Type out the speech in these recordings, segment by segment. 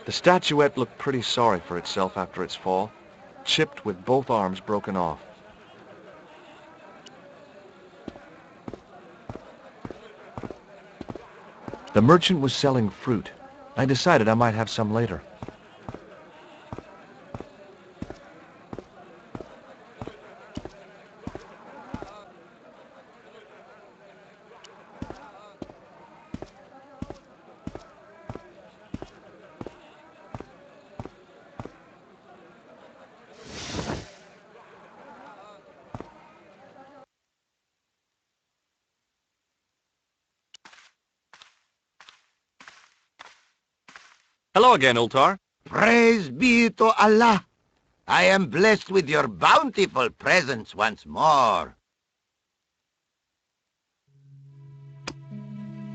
The statuette looked pretty sorry for itself after its fall, chipped with both arms broken off. The merchant was selling fruit. I decided I might have some later. Hello again, Ultar. Praise be to Allah. I am blessed with your bountiful presence once more.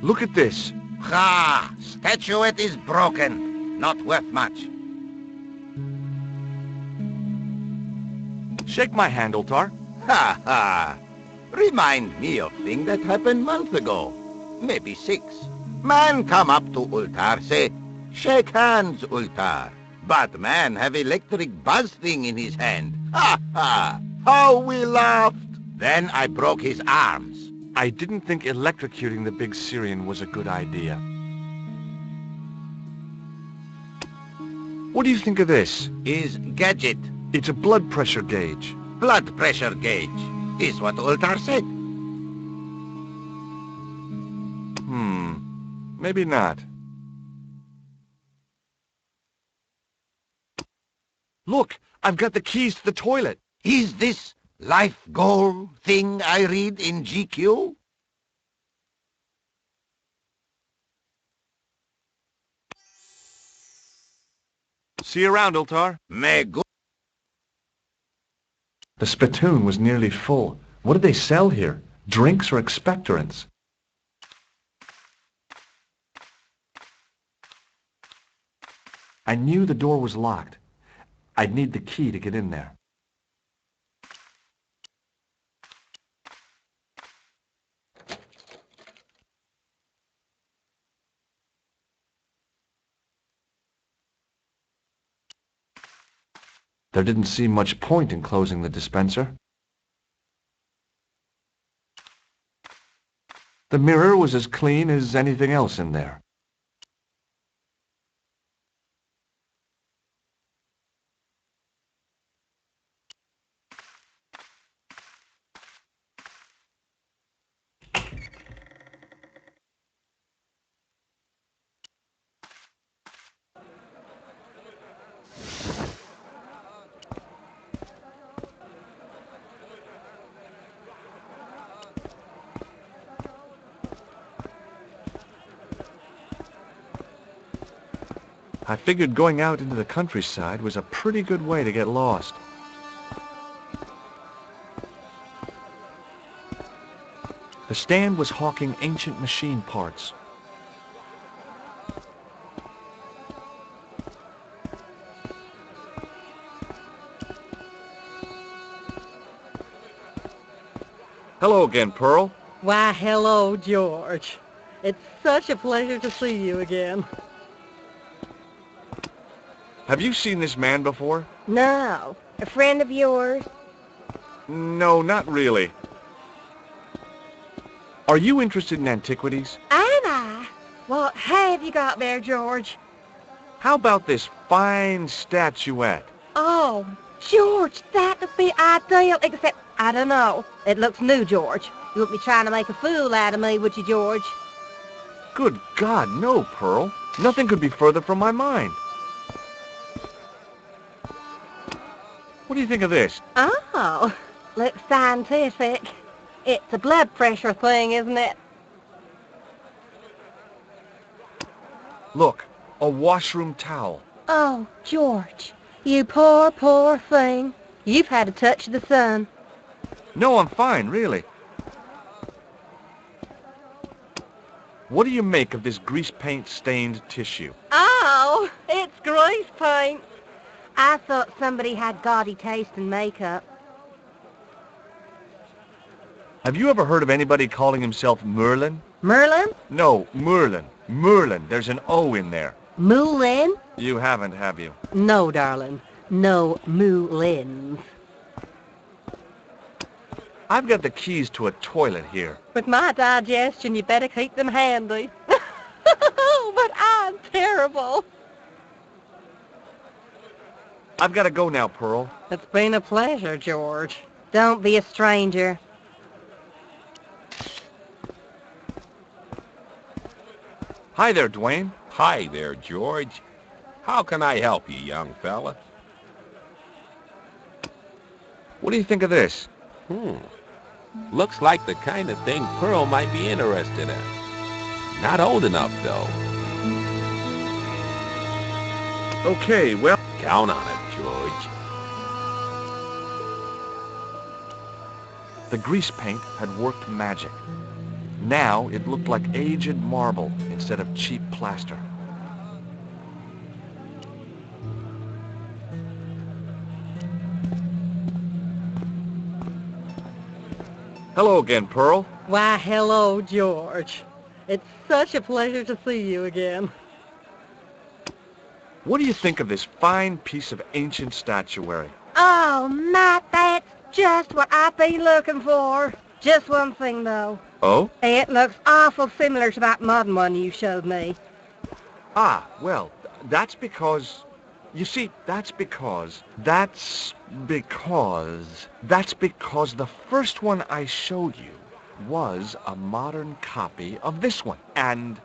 Look at this. Ha! Statuette is broken. Not worth much. Shake my hand, Ultar. Ha ha! Remind me of thing that happened month ago. Maybe 6. Man come up to Ultar, say, "Shake hands, Ultar." But man have electric buzz thing in his hand. Ha ha! How we laughed! Then I broke his arms. I didn't think electrocuting the big Syrian was a good idea. What do you think of this? His gadget, It's a blood pressure gauge. blood pressure gauge, is what Ultar said. Maybe not. Look, I've got the keys to the toilet. Is this life goal thing I read in GQ? See you around, Ultar. May good. The spittoon was nearly full. What did they sell here? Drinks or expectorants? I knew the door was locked. I'd need the key to get in there. There didn't seem much point in closing the dispenser. The mirror was as clean as anything else in there. I figured going out into the countryside was a pretty good way to get lost. The stand was hawking ancient machine parts. Hello again, Pearl. Why, hello, George. It's such a pleasure to see you again. Have you seen this man before? No. A friend of yours? No, not really. Are you interested in antiquities? Am I? What have you got there, George? How about this fine statuette? Oh, George, that would be ideal, except, I don't know. It looks new, George. You wouldn't be trying to make a fool out of me, would you, George? Good God, no, Pearl. Nothing could be further from my mind. What do you think of this? Oh, looks scientific. It's a blood pressure thing, isn't it? Look, a washroom towel. Oh, George, you poor, poor thing. You've had a touch of the sun. No, I'm fine, really. What do you make of this grease paint stained tissue? Oh, it's grease paint. I thought somebody had gaudy taste in makeup. Have you ever heard of anybody calling himself Merlin? Merlin? No, Merlin. Merlin. There's an O in there. Moulin? You haven't, have you? No, darling. No moulins. I've got the keys to a toilet here. With my digestion, you better keep them handy. But I'm terrible. I've got to go now, Pearl. It's been a pleasure, George. Don't be a stranger. Hi there, Dwayne. Hi there, George. How can I help you, young fella? What do you think of this? Looks like the kind of thing Pearl might be interested in. Not old enough, though. Okay, well... Count on it, George. The grease paint had worked magic. Now it looked like aged marble instead of cheap plaster. Hello again, Pearl. Why, hello, George. It's such a pleasure to see you again. What do you think of this fine piece of ancient statuary? Oh, Matt, that's just what I've been looking for. Just one thing, though. Oh? It looks awful similar to that modern one you showed me. Ah, well, that's because... You see, that's because the first one I showed you was a modern copy of this one. And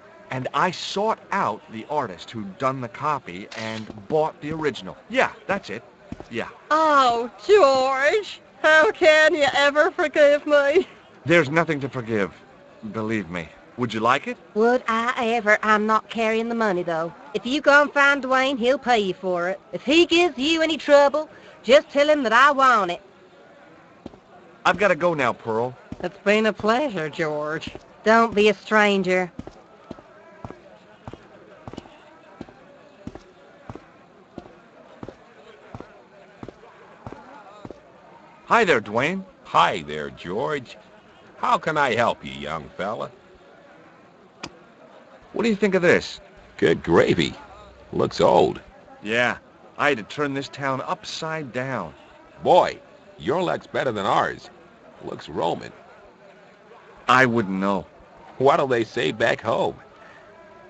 I sought out the artist who'd done the copy and bought the original. Yeah, that's it. Yeah. Oh, George, how can you ever forgive me? There's nothing to forgive, believe me. Would you like it? Would I ever? I'm not carrying the money, though. If you go and find Dwayne, he'll pay you for it. If he gives you any trouble, just tell him that I want it. I've got to go now, Pearl. It's been a pleasure, George. Don't be a stranger. Hi there, Dwayne. Hi there, George. How can I help you, young fella? What do you think of this? Good gravy. Looks old. Yeah, I had to turn this town upside down. Boy, your luck's better than ours. Looks Roman. I wouldn't know. What'll they say back home?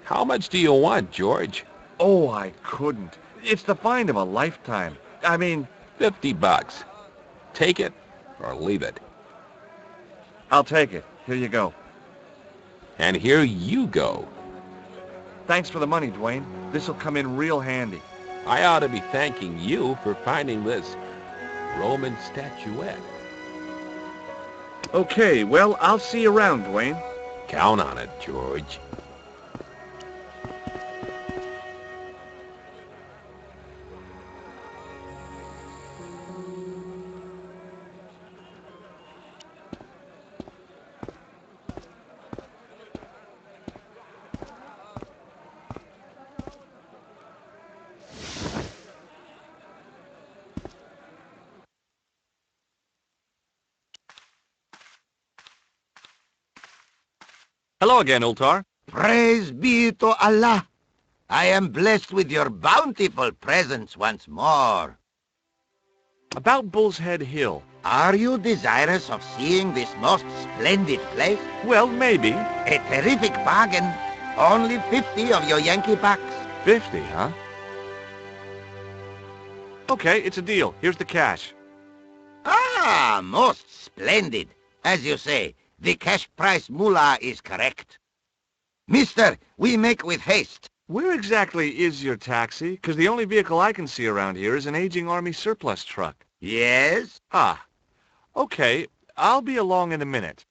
How much do you want, George? Oh, I couldn't. It's the find of a lifetime. I mean... $50. Take it or leave it. I'll take it. Here you go. And here you go. Thanks for the money, Dwayne. This'll come in real handy. I ought to be thanking you for finding this Roman statuette. Okay, well, I'll see you around, Dwayne. Count on it, George. Hello again, Ultar. Praise be to Allah. I am blessed with your bountiful presence once more. About Bull's Head Hill. Are you desirous of seeing this most splendid place? Well, maybe. A terrific bargain. Only 50 of your Yankee bucks. 50, huh? Okay, it's a deal. Here's the cash. Ah, most splendid. As you say, the cash price mullah is correct. Mister, we make with haste. Where exactly is your taxi? Because the only vehicle I can see around here is an aging Army surplus truck. Yes? Ah, okay. I'll be along in a minute.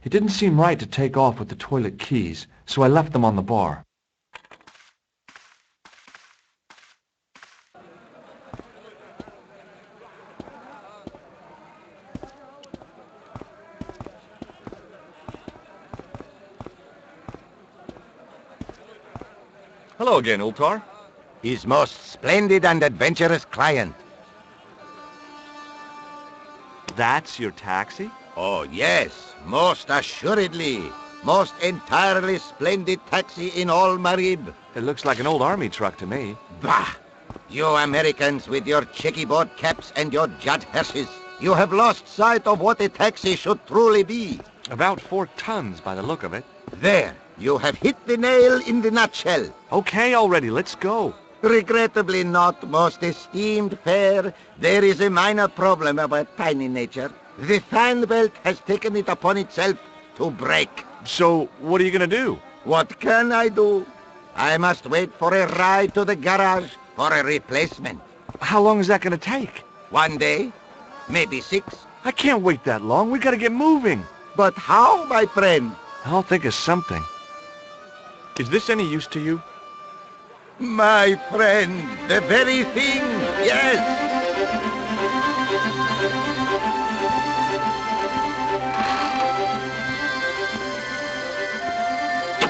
It didn't seem right to take off with the toilet keys, so I left them on the bar. Hello again, Ultar. His most splendid and adventurous client. That's your taxi? Oh, yes, most assuredly. Most entirely splendid taxi in all Marib. It looks like an old army truck to me. Bah! You Americans with your checkerboard caps and your judd hearses. You have lost sight of what a taxi should truly be. About 4 tons by the look of it. There, you have hit the nail in the nutshell. Okay already, let's go. Regrettably not, most esteemed fair. There is a minor problem of a tiny nature. The fan belt has taken it upon itself to break. So, what are you gonna do? What can I do? I must wait for a ride to the garage for a replacement. How long is that gonna take? 1 day, maybe 6. I can't wait that long. We gotta get moving. But how, my friend? I'll think of something. Is this any use to you? My friend, the very thing, yes.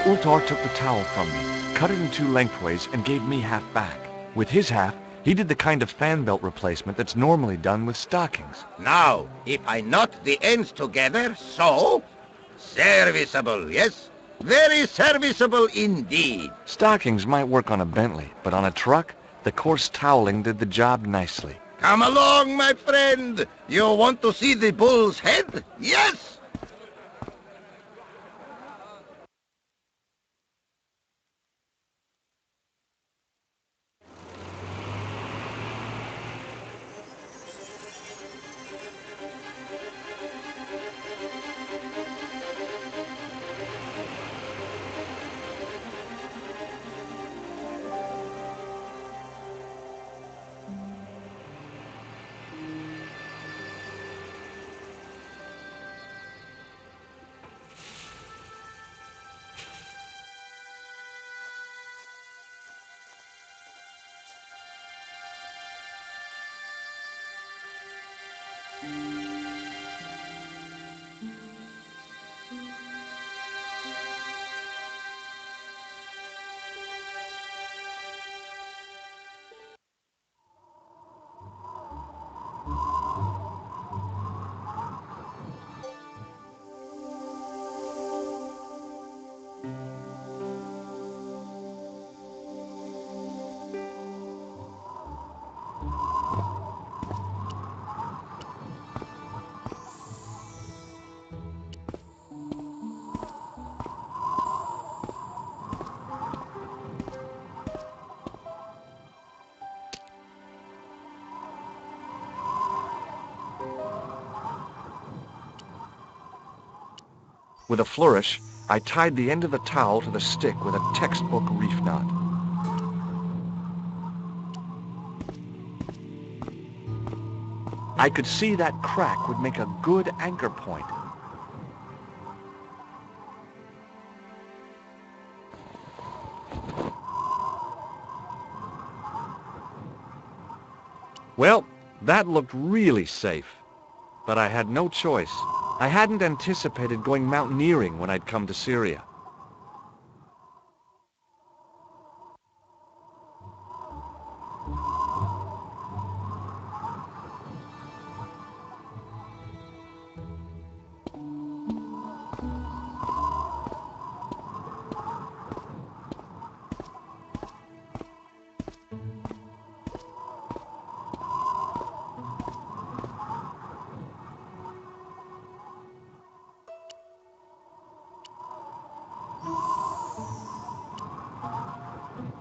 Ultar took the towel from me, cut it in 2 lengthways, and gave me half back. With his half, he did the kind of fan belt replacement that's normally done with stockings. Now, if I knot the ends together, so... Serviceable, yes? Very serviceable indeed. Stockings might work on a Bentley, but on a truck, the coarse toweling did the job nicely. Come along, my friend. You want to see the bull's head? Yes? With a flourish, I tied the end of the towel to the stick with a textbook reef knot. I could see that crack would make a good anchor point. Well, that looked really safe, but I had no choice. I hadn't anticipated going mountaineering when I'd come to Syria.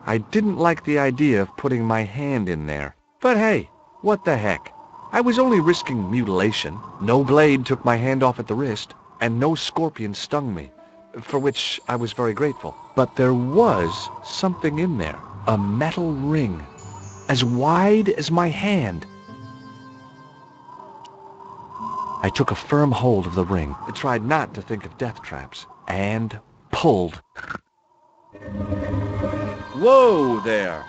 I didn't like the idea of putting my hand in there. But hey, what the heck? I was only risking mutilation. No blade took my hand off at the wrist, and no scorpion stung me, for which I was very grateful. But there was something in there, a metal ring, as wide as my hand. I took a firm hold of the ring, tried not to think of death traps, and pulled. Whoa there!